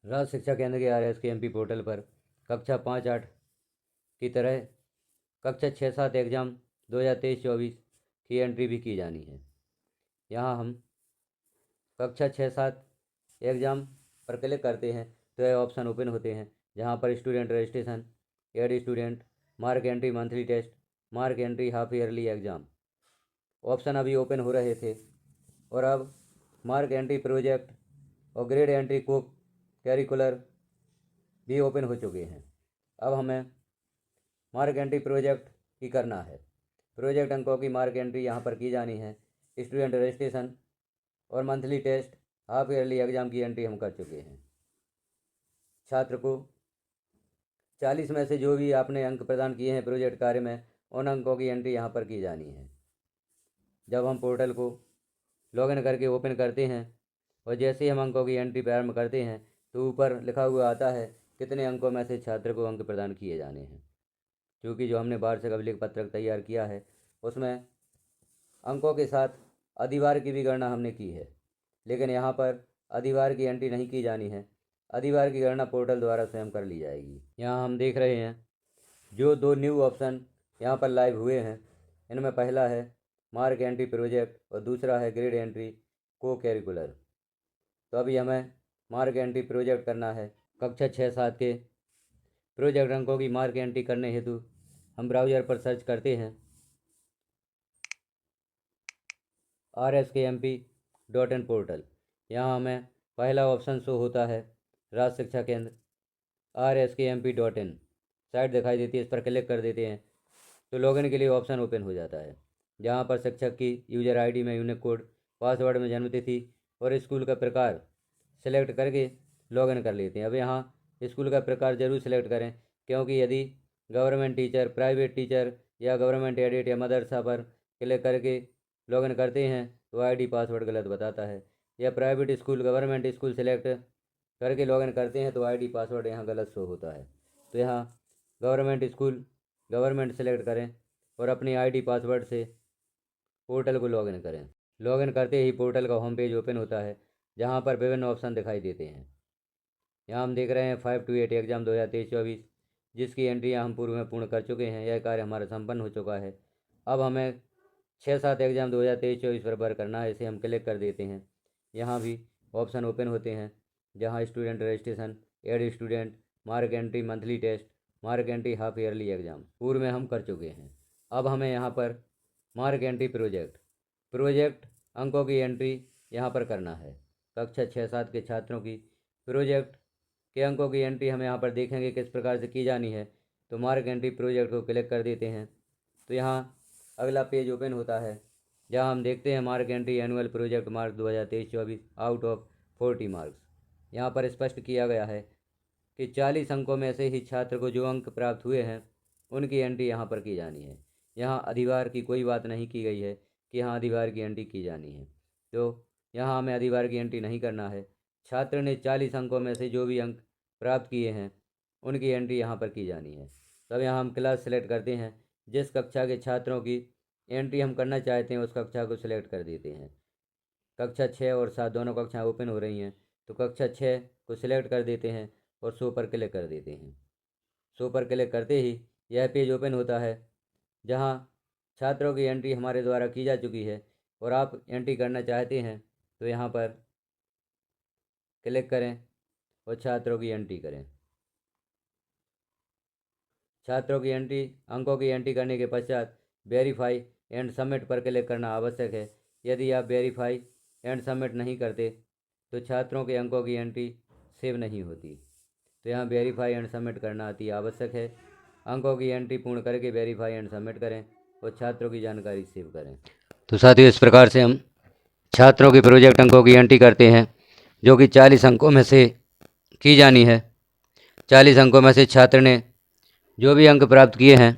राज्य शिक्षा केंद्र के RSKMP पोर्टल पर कक्षा 5-8 की तरह कक्षा 6-7 एग्ज़ाम 2023-24 की एंट्री भी की जानी है। यहाँ हम कक्षा 6-7 एग्ज़ाम पर क्लिक करते हैं तो यह ऑप्शन ओपन होते हैं, जहाँ पर student registration, add student, mark entry monthly test, mark entry half yearly exam option अभी ओपन हो रहे थे और अब मार्क एंट्री प्रोजेक्ट और ग्रेड एंट्री को करिकुलर भी ओपन हो चुके हैं। अब हमें मार्क एंट्री प्रोजेक्ट की करना है। प्रोजेक्ट अंकों की मार्क एंट्री यहाँ पर की जानी है। स्टूडेंट रजिस्ट्रेशन और monthly test half yearly exam की एंट्री हम कर चुके हैं। छात्र को 40 में से जो भी आपने अंक प्रदान किए हैं प्रोजेक्ट कार्य में, उन अंकों की एंट्री यहाँ पर की जानी है। जब हम पोर्टल को लॉगिन करके ओपन करते हैं और जैसे ही हम अंकों की एंट्री प्रारंभ करते हैं तो ऊपर लिखा हुआ आता है कितने अंकों में से छात्र को अंक प्रदान किए जाने हैं। क्योंकि जो हमने वार्षिक अभिलेख पत्रक तैयार किया है उसमें अंकों के साथ अधिवार की भी गणना हमने की है, लेकिन यहाँ पर अधिवार की एंट्री नहीं की जानी है। अधिवार की गणना पोर्टल द्वारा स्वयं कर ली जाएगी। यहाँ हम देख रहे हैं जो 2 न्यू ऑप्शन यहाँ पर लाइव हुए हैं, इनमें पहला है मार्क एंट्री प्रोजेक्ट और दूसरा है ग्रेड एंट्री को करिकुलर। तो अभी हमें मार्क एंट्री प्रोजेक्ट करना है। कक्षा 6-7 के प्रोजेक्ट अंकों की मार्क एंट्री करने हेतु हम ब्राउज़र पर सर्च करते हैं RSKMP.in पोर्टल। यहाँ हमें पहला ऑप्शन शो होता है राज्य शिक्षा केंद्र RSKMP.in साइट दिखाई देती है, इस पर क्लिक कर देते हैं तो लॉगिन के लिए ऑप्शन ओपन हो जाता है, जहाँ पर शिक्षक की यूज़र ID में यूनिक कोड, पासवर्ड में जन्मतिथि और स्कूल का प्रकार सेलेक्ट करके लॉगिन कर लेते हैं। अब यहाँ स्कूल का प्रकार जरूर सेलेक्ट करें, क्योंकि यदि गवर्नमेंट टीचर, प्राइवेट टीचर या गवर्नमेंट एडेड या मदरसा पर क्लिक करके लॉगिन करते हैं तो ID पासवर्ड गलत बताता है, या private school, government school select करके लॉगिन करते हैं तो ID पासवर्ड यहाँ गलत शो होता है। तो यहाँ गवर्नमेंट स्कूल, गवर्नमेंट सेलेक्ट करें और अपनी ID पासवर्ड से पोर्टल को लॉगिन करें। लॉगिन करते ही पोर्टल का होम पेज ओपन होता है, जहाँ पर विभिन्न ऑप्शन दिखाई देते हैं। यहाँ हम देख रहे हैं 5 to 8 एग्ज़ाम 2023-24, जिसकी एंट्रियाँ हम पूर्व में पूर्ण कर चुके हैं। यह कार्य हमारा संपन्न हो चुका है। अब हमें 6-7 एग्ज़ाम 2023-24 पर भर करना है, इसे हम क्लिक कर देते हैं। यहाँ भी ऑप्शन ओपन होते हैं, जहाँ student registration, add student, mark entry monthly test, mark entry half yearly exam पूर्व में हम कर चुके हैं। अब हमें यहाँ पर मार्क एंट्री प्रोजेक्ट अंकों की एंट्री यहाँ पर करना है। कक्षा 6-7 के छात्रों की प्रोजेक्ट के अंकों की एंट्री हम यहाँ पर देखेंगे किस प्रकार से की जानी है। तो मार्क एंट्री प्रोजेक्ट को क्लिक कर देते हैं तो यहाँ अगला पेज ओपन होता है, जहाँ हम देखते हैं mark entry annual project mark 2023-24 out of 40 marks. यहाँ पर स्पष्ट किया गया है कि 40 अंकों में से ही छात्र को जो अंक प्राप्त हुए हैं उनकी एंट्री यहाँ पर की जानी है। यहाँ अधिवार की कोई बात नहीं की गई है कि यहाँ अधिवार की एंट्री की जानी है, तो यहाँ हमें अधिवार की एंट्री नहीं करना है। छात्र ने 40 अंकों में से जो भी अंक प्राप्त किए हैं उनकी एंट्री यहाँ पर की जानी है। तब यहाँ हम क्लास सेलेक्ट करते हैं, जिस कक्षा के छात्रों की एंट्री हम करना चाहते हैं उस कक्षा को सिलेक्ट कर देते हैं। कक्षा 6 और 7 दोनों कक्षाएँ ओपन हो रही हैं, तो कक्षा 6 को सिलेक्ट कर देते हैं और शो पर क्लिक कर देते हैं। शो पर क्लिक करते ही यह पेज ओपन होता है, जहाँ छात्रों की एंट्री हमारे द्वारा की जा चुकी है और आप एंट्री करना चाहते हैं तो यहाँ पर क्लिक करें और छात्रों की एंट्री करें। छात्रों की एंट्री, अंकों की एंट्री करने के पश्चात वेरीफाई एंड सबमिट पर क्लिक करना आवश्यक है। यदि आप वेरीफाई एंड सबमिट नहीं करते तो छात्रों के अंकों की एंट्री सेव नहीं होती। तो यहाँ वेरीफाई एंड सबमिट करना अति आवश्यक है। अंकों की एंट्री पूर्ण करके वेरीफाई एंड सबमिट करें और छात्रों की जानकारी सेव करें। तो साथियों, इस प्रकार से हम छात्रों के प्रोजेक्ट अंकों की एंट्री करते हैं, जो कि 40 अंकों में से की जानी है। 40 अंकों में से छात्र ने जो भी अंक प्राप्त किए हैं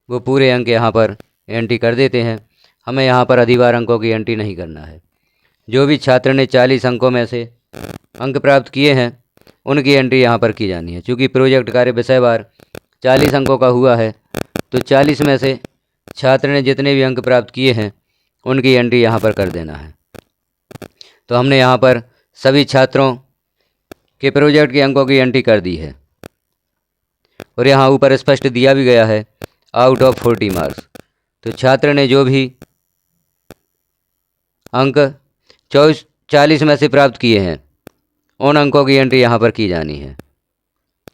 वो पूरे अंक यहाँ पर एंट्री कर देते हैं। हमें यहाँ पर अधिवार अंकों की एंट्री नहीं करना है। जो भी छात्र ने 40 अंकों में से अंक प्राप्त किए हैं उनकी एंट्री यहाँ पर की जानी है। चूँकि प्रोजेक्ट कार्य विषयवार 40 अंकों का हुआ है, तो 40 में से छात्र ने जितने भी अंक प्राप्त किए हैं उनकी एंट्री यहाँ पर कर देना है। तो हमने यहाँ पर सभी छात्रों के प्रोजेक्ट के अंकों की एंट्री कर दी है और यहाँ ऊपर स्पष्ट दिया भी गया है आउट ऑफ 40 मार्क्स। तो छात्र ने जो भी अंक 40 में से प्राप्त किए हैं उन अंकों की एंट्री यहाँ पर की जानी है।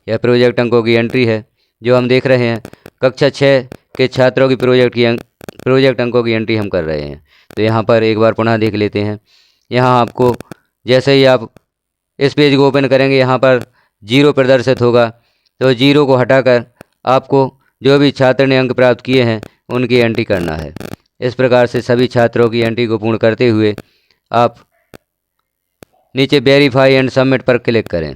यह प्रोजेक्ट अंकों की एंट्री है जो हम देख रहे हैं। कक्षा 6 के छात्रों की प्रोजेक्ट अंकों की एंट्री हम कर रहे हैं। तो यहाँ पर एक बार पुनः देख लेते हैं। यहाँ आपको जैसे ही आप इस पेज को ओपन करेंगे यहाँ पर 0 प्रदर्शित होगा। तो 0 को हटाकर आपको जो भी छात्र ने अंक प्राप्त किए हैं उनकी एंट्री करना है। इस प्रकार से सभी छात्रों की एंट्री को पूर्ण करते हुए आप नीचे वेरीफाई एंड सबमिट पर क्लिक करें।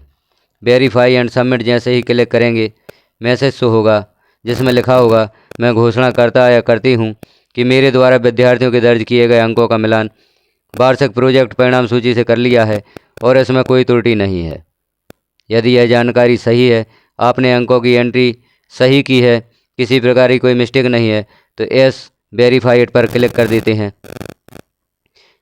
वेरीफाई एंड सबमिट जैसे ही क्लिक करेंगे मैसेज शो होगा जिसमें लिखा होगा मैं घोषणा करता या करती हूँ कि मेरे द्वारा विद्यार्थियों के दर्ज किए गए अंकों का मिलान वार्षिक प्रोजेक्ट परिणाम सूची से कर लिया है और इसमें कोई त्रुटि नहीं है। यदि यह जानकारी सही है, आपने अंकों की एंट्री सही की है, किसी प्रकार की कोई मिस्टेक नहीं है, तो एस वेरीफाइड पर क्लिक कर देते हैं।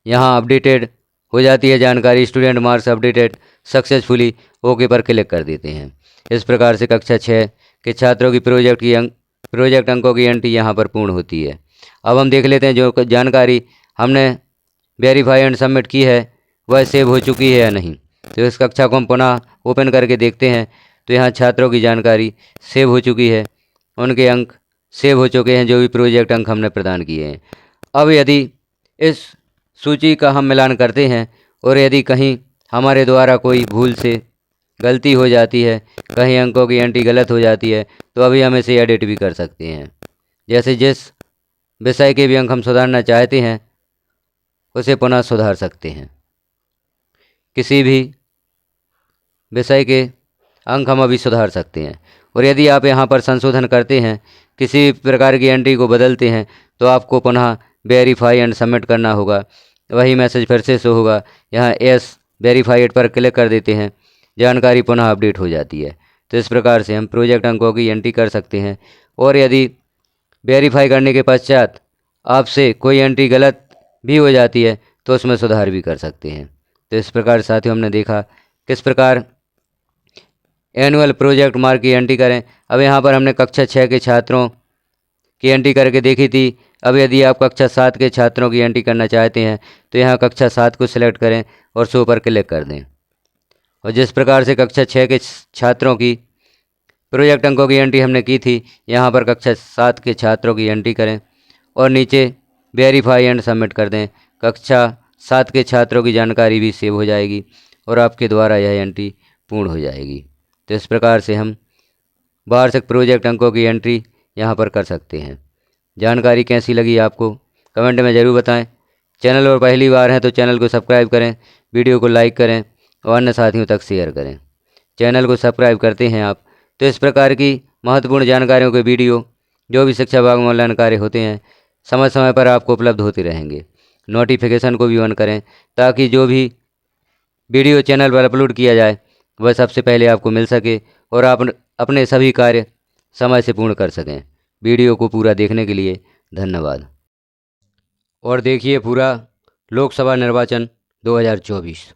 यहाँ अपडेटेड हो जाती है जानकारी, student marks updated successfully, okay पर क्लिक कर देते हैं। इस प्रकार से कक्षा 6 के छात्रों की प्रोजेक्ट अंकों की एंट्री यहाँ पर पूर्ण होती है। अब हम देख लेते हैं जो जानकारी हमने वेरीफाई एंड सबमिट की है वह सेव हो चुकी है या नहीं। तो इस कक्षा को हम पुनः ओपन करके देखते हैं। तो यहाँ छात्रों की जानकारी सेव हो चुकी है, उनके अंक सेव हो चुके हैं जो भी प्रोजेक्ट अंक हमने प्रदान किए हैं। अब यदि इस सूची का हम मिलान करते हैं और यदि कहीं हमारे द्वारा कोई भूल से गलती हो जाती है, कहीं अंकों की एंट्री गलत हो जाती है, तो अभी हम इसे एडिट भी कर सकते हैं। जैसे जिस विषय के भी अंक हम सुधारना चाहते हैं उसे पुनः सुधार सकते हैं। किसी भी विषय के अंक हम अभी सुधार सकते हैं। और यदि आप यहाँ पर संशोधन करते हैं, किसी प्रकार की एंट्री को बदलते हैं, तो आपको पुनः वेरीफाई एंड सबमिट करना होगा। वही मैसेज फिर से शो होगा। यहाँ एस वेरीफाइड पर क्लिक कर देते हैं, जानकारी पुनः अपडेट हो जाती है। तो इस प्रकार से हम प्रोजेक्ट अंकों की एंट्री कर सकते हैं। और यदि वेरीफाई करने के पश्चात आपसे कोई एंट्री गलत भी हो जाती है तो उसमें सुधार भी कर सकते हैं। तो इस प्रकार साथियों हमने देखा किस प्रकार एनुअल प्रोजेक्ट मार्क की एंट्री करें। अब यहाँ पर हमने कक्षा 6 के छात्रों की एंट्री करके देखी थी। अब यदि आप कक्षा 7 के छात्रों की एंट्री करना चाहते हैं तो यहाँ कक्षा 7 को सिलेक्ट करें और शो पर क्लिक कर दें। और जिस प्रकार से कक्षा 6 के छात्रों की प्रोजेक्ट अंकों की एंट्री हमने की थी, यहाँ पर कक्षा 7 के छात्रों की एंट्री करें और नीचे वेरीफाई एंड सबमिट कर दें। कक्षा 7 के छात्रों की जानकारी भी सेव हो जाएगी और आपके द्वारा यह एंट्री पूर्ण हो जाएगी। तो इस प्रकार से हम वार्षिक प्रोजेक्ट अंकों की एंट्री यहाँ पर कर सकते हैं। जानकारी कैसी लगी आपको कमेंट में ज़रूर बताएं। चैनल पर पहली बार हैं तो चैनल को सब्सक्राइब करें, वीडियो को लाइक करें और अन्य साथियों तक शेयर करें। चैनल को सब्सक्राइब करते हैं आप तो इस प्रकार की महत्वपूर्ण जानकारियों के वीडियो जो भी शिक्षा विभाग में ऑनलाइन कार्य होते हैं समय समय पर आपको उपलब्ध होते रहेंगे। नोटिफिकेशन को भी ऑन करें ताकि जो भी वीडियो चैनल पर अपलोड किया जाए वह सबसे पहले आपको मिल सके और आप अपने सभी कार्य समय से पूर्ण कर सकें। वीडियो को पूरा देखने के लिए धन्यवाद। और देखिए पूरा लोकसभा निर्वाचन 2024।